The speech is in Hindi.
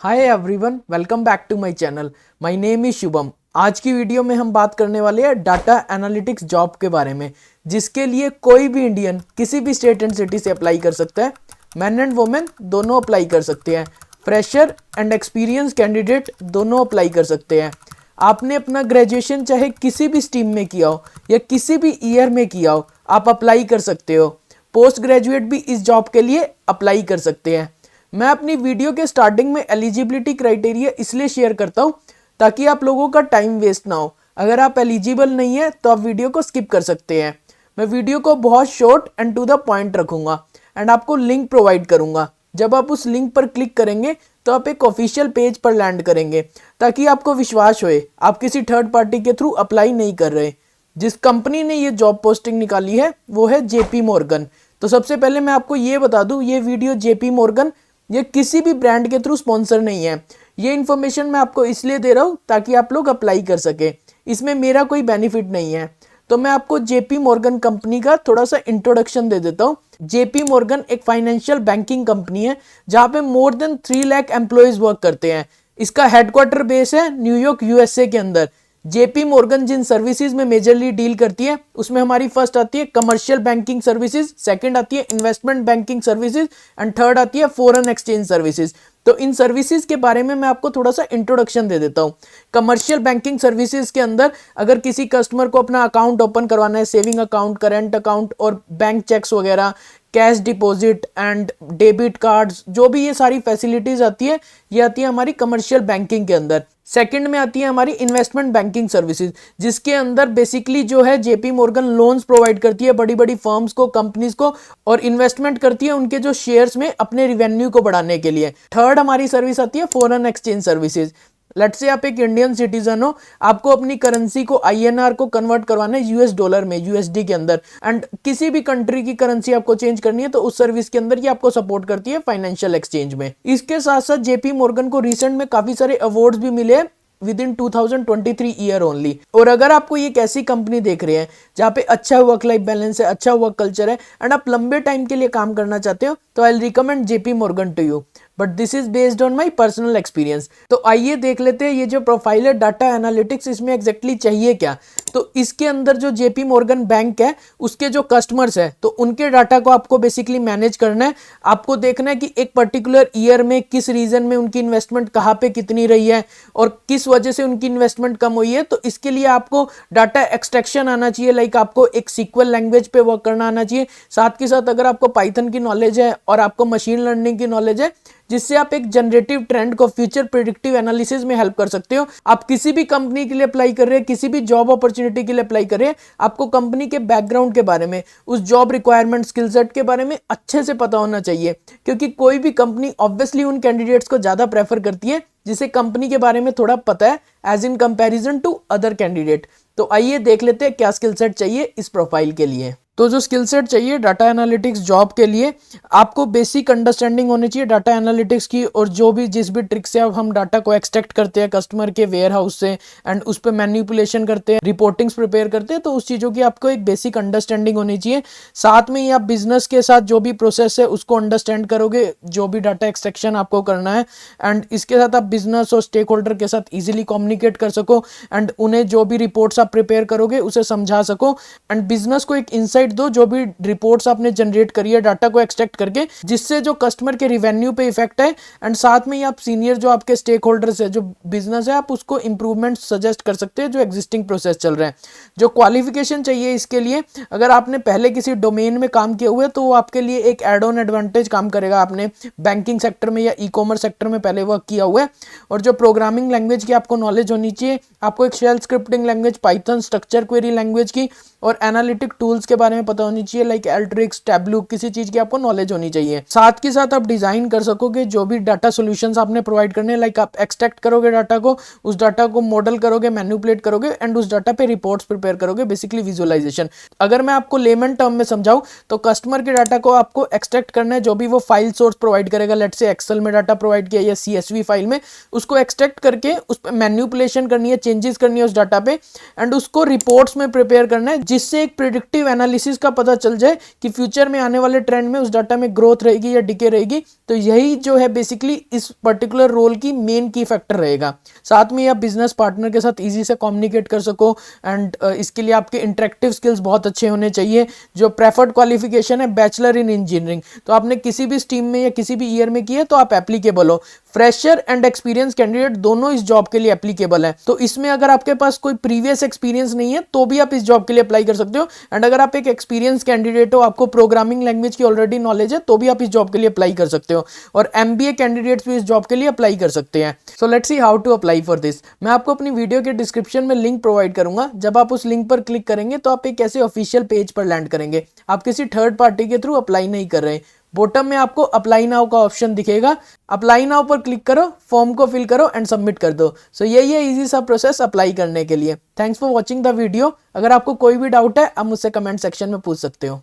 Hi everyone, welcome back to my channel. My name is Shubham. आज की वीडियो में हम बात करने वाले हैं डाटा एनालिटिक्स जॉब के बारे में, जिसके लिए कोई भी इंडियन किसी भी स्टेट एंड सिटी से अप्लाई कर सकता है। मैन एंड वुमेन दोनों अप्लाई कर सकते हैं। फ्रेशर एंड एक्सपीरियंस कैंडिडेट दोनों अप्लाई कर सकते हैं। आपने अपना ग्रेजुएशन चाहे किसी भी स्ट्रीम में किया हो या किसी भी ईयर में किया हो, आप अप्लाई कर सकते हो। पोस्ट ग्रेजुएट भी इस जॉब के लिए अप्लाई कर सकते हैं। मैं अपनी वीडियो के स्टार्टिंग में एलिजिबिलिटी क्राइटेरिया इसलिए शेयर करता हूँ ताकि आप लोगों का टाइम वेस्ट ना हो। अगर आप एलिजिबल नहीं है तो आप वीडियो को स्किप कर सकते हैं। मैं वीडियो को बहुत short and to the point रखूंगा एंड आपको लिंक प्रोवाइड करूंगा। जब आप उस लिंक पर क्लिक करेंगे तो आप एक ऑफिशियल पेज पर लैंड करेंगे, ताकि आपको विश्वास होए आप किसी थर्ड पार्टी के थ्रू अप्लाई नहीं कर रहे। जिस कंपनी ने ये जॉब पोस्टिंग निकाली है वो है जेपी मॉर्गन। तो सबसे पहले मैं आपको ये बता दूं, ये वीडियो जेपी मॉर्गन ये किसी भी ब्रांड के थ्रू स्पॉन्सर नहीं है। ये इन्फॉर्मेशन मैं आपको इसलिए दे रहा हूँ ताकि आप लोग अप्लाई कर सके। इसमें मेरा कोई बेनिफिट नहीं है। तो मैं आपको जेपी मॉर्गन कंपनी का थोड़ा सा इंट्रोडक्शन दे देता हूँ। जेपी मॉर्गन एक फाइनेंशियल बैंकिंग कंपनी है जहाँ पे more than 3 lakh employees work करते हैं। इसका हेडक्वार्टर बेस है न्यूयॉर्क यूएसए के अंदर। जेपी मॉर्गन जिन सर्विसेज में मेजरली डील करती है उसमें हमारी फर्स्ट आती है कमर्शियल बैंकिंग सर्विसेज, सेकंड आती है investment banking services and third आती है फॉरेन एक्सचेंज सर्विसेज। तो इन सर्विसेज के बारे में मैं आपको थोड़ा सा इंट्रोडक्शन दे देता हूँ। कमर्शियल बैंकिंग सर्विसेज के अंदर अगर किसी कस्टमर को अपना अकाउंट ओपन करवाना है, सेविंग अकाउंट, करेंट अकाउंट और बैंक चेक्स वगैरह, cash deposit and debit cards, जो भी ये सारी फैसिलिटीज आती है ये आती है हमारी कमर्शियल बैंकिंग के अंदर। सेकंड में आती है हमारी इन्वेस्टमेंट बैंकिंग सर्विसेज, जिसके अंदर बेसिकली जो है जेपी मॉर्गन लोन्स प्रोवाइड करती है बड़ी बड़ी फर्म्स को, कंपनीज को, और इन्वेस्टमेंट करती है उनके जो शेयर्स में अपने रिवेन्यू को बढ़ाने के लिए। थर्ड हमारी सर्विस आती है foreign exchange services. Let's say आप एक इंडियन सिटीजन हो, आपको अपनी करेंसी को आईएनआर को कन्वर्ट करवाना है यूएस डॉलर में, यूएसडी के अंदर, एंड किसी भी कंट्री की करेंसी आपको चेंज करनी है तो उस सर्विस के अंदर ये आपको सपोर्ट करती है फाइनेंशियल एक्सचेंज में। इसके साथ साथ जेपी मॉर्गन को रिसेंट में काफी सारे अवार्ड्स भी मिले हैं विद इन 2023 ईयर ओनली। और अगर आपको ये कैसी कंपनी देख रहे हैं जहाँ पे अच्छा वर्क लाइफ बैलेंस है, अच्छा वर्क कल्चर है एंड आप लंबे टाइम के लिए काम करना चाहते हो, तो I will recommend JP Morgan to you, but this is based on my personal experience. तो आइए देख लेते हैं ये जो प्रोफाइल है डाटा एनालिटिक्स, इसमें एग्जैक्टली चाहिए क्या। तो इसके अंदर जो जेपी मॉर्गन बैंक है उसके जो कस्टमर्स है तो उनके डाटा को आपको बेसिकली मैनेज करना है। आपको देखना है कि एक पर्टिकुलर ईयर में किस रीजन में उनकी इन्वेस्टमेंट कहाँ पे कितनी रही है और किस वजह से उनकी इन्वेस्टमेंट कम हुई है। तो इसके लिए आपको डाटा एक्सट्रैक्शन आना चाहिए, लाइक आपको एक सीक्वल लैंग्वेज पे वर्क करना आना चाहिए। साथ के साथ अगर आपको पाइथन की नॉलेज है और आपको मशीन लर्निंग की नॉलेज है, जिससे आप एक जनरेटिव ट्रेंड को फ्यूचर प्रेडिक्टिव एनालिसिस में हेल्प कर सकते हो। आप किसी भी कंपनी के लिए अप्लाई कर रहे हैं, किसी भी जॉब अपॉर्चुनिटी के लिए अप्लाई कर रहे हैं, आपको कंपनी के बैकग्राउंड के बारे में, उस जॉब रिक्वायरमेंट, स्किल सेट के बारे में अच्छे से पता होना चाहिए, क्योंकि कोई भी कंपनी ऑब्वियसली उन कैंडिडेट्स को ज्यादा प्रेफर करती है जिसे कंपनी के बारे में थोड़ा पता है as in comparison to other candidate. तो आइए देख लेते हैं क्या स्किल सेट चाहिए इस प्रोफाइल के लिए। तो जो स्किल सेट चाहिए डाटा एनालिटिक्स जॉब के लिए, आपको बेसिक अंडरस्टैंडिंग होनी चाहिए डाटा एनालिटिक्स की, और जो भी जिस भी ट्रिक से अब हम डाटा को एक्सट्रैक्ट करते हैं कस्टमर के वेयर हाउस से एंड उस पर मैनिपुलेशन करते हैं, रिपोर्टिंग्स प्रिपेयर करते हैं, तो उस चीज़ों की आपको एक बेसिक अंडरस्टैंडिंग होनी चाहिए। साथ में ही आप बिजनेस के साथ जो भी प्रोसेस है उसको अंडरस्टैंड करोगे, जो भी डाटा एक्सट्रैक्शन आपको करना है, एंड इसके साथ आप बिजनेस और स्टेक होल्डर के साथ ईजिली कम्युनिकेट कर सको एंड उन्हें जो भी रिपोर्ट्स आप प्रिपेयर करोगे उसे समझा सको एंड बिजनेस को एक इंसाइट दो जो भी रिपोर्ट्स आपने जनरेट करी है डाटा को एक्सट्रैक्ट करके, जिससे जो कस्टमर के रिवेन्यू पे इफेक्ट है। एंड साथ में ही आप सीनियर जो आपके स्टेक होल्डर्स है, जो बिजनेस है, आप उसको इंप्रूवमेंट सजेस्ट कर सकते हैं जो एग्जिस्टिंग प्रोसेस चल रहे हैं। जो क्वालिफिकेशन चाहिए इसके लिए, अगर आपने पहले किसी डोमेन में काम किया हुआ है तो वो आपके लिए एक एड ऑन एडवांटेज काम करेगा। आपने बैंकिंग सेक्टर में या ई कॉमर्स सेक्टर में पहले वर्क किया हुआ है, और जो प्रोग्रामिंग लैंग्वेज की आपको नॉलेज होनी चाहिए, आपको एक shell scripting language, Python, structure query language की और एनालिटिक टूल्स के बारे में पता होनी चाहिए, लाइक एल्ट्रिक्स, टैब्लू, किसी चीज की आपको नॉलेज होनी चाहिए। साथ के साथ आप डिजाइन कर सकोगे जो भी डाटा सॉल्यूशंस आपने प्रोवाइड करने, लाइक आप एक्सट्रैक्ट करोगे डाटा को, उस डाटा को मॉडल करोगे, मैनिपुलेट करोगे एंड उस डाटा पे रिपोर्ट्स प्रिपेयर करोगे, बेसिकली विजुअलाइजेशन। अगर मैं आपको लेमन टर्म में समझाऊं तो कस्टमर के डाटा को आपको एक्सट्रैक्ट करना है, जो भी वो फाइल सोर्स प्रोवाइड करेगा, लेट से एक्सेल में डाटा प्रोवाइड किया या CSV फाइल में, उसको एक्सट्रैक्ट करके उस पर मैनिपुलेशन करनी है, चेंजेस करनी है उस डाटा पे एंड उसको रिपोर्ट्स में प्रिपेयर करना है, जिससे एक प्रिडिक्टिव एनालिसिस का पता चल जाए कि फ्यूचर में आने वाले ट्रेंड में उस डाटा में ग्रोथ रहेगी या डिके रहेगी। तो यही जो है बेसिकली इस पर्टिकुलर रोल की मेन की फैक्टर रहेगा। साथ में आप बिजनेस पार्टनर के साथ इजी से कम्युनिकेट कर सको एंड इसके लिए आपके इंटरेक्टिव स्किल्स बहुत अच्छे होने चाहिए। जो प्रेफर्ड क्वालिफिकेशन है बैचलर इन इंजीनियरिंग, तो आपने किसी भी स्ट्रीम में या किसी भी ईयर में किया तो आप एप्लीकेबल हो। फ्रेशर एंड एक्सपीरियंस कैंडिडेट दोनों इस जॉब के लिए एप्लीकेबल है। तो इसमें अगर आपके पास कोई प्रीवियस एक्सपीरियंस नहीं है तो भी आप इस जॉब के लिए अप्लाई कर सकते हो। एंड अगर आप एक एक्सपीरियंस कैंडिडेट हो, आपको प्रोग्रामिंग लैंग्वेज की ऑलरेडी नॉलेज है, तो भी आप इस जॉब के लिए अप्लाई कर सकते हो। और एमबीए कैंडिडेट्स भी इस जॉब के लिए अप्लाई कर सकते हैं। So let's see how to apply for this. मैं आपको अपनी वीडियो के डिस्क्रिप्शन में लिंक प्रोवाइड करूंगा। जब आप उस लिंक पर क्लिक करेंगे तो आप एक ऐसे ऑफिशियल पेज पर लैंड करेंगे। आप किसी थर्ड पार्टी के थ्रू अप्लाई नहीं कर रहे। बॉटम में आपको अप्लाई नाउ का ऑप्शन दिखेगा। अप्लाई नाउ पर क्लिक करो, फॉर्म को फिल करो एंड सबमिट कर दो। सो यही है इजी सा प्रोसेस अप्लाई करने के लिए। Thanks for watching the video. अगर आपको कोई भी डाउट है आप मुझसे कमेंट सेक्शन में पूछ सकते हो।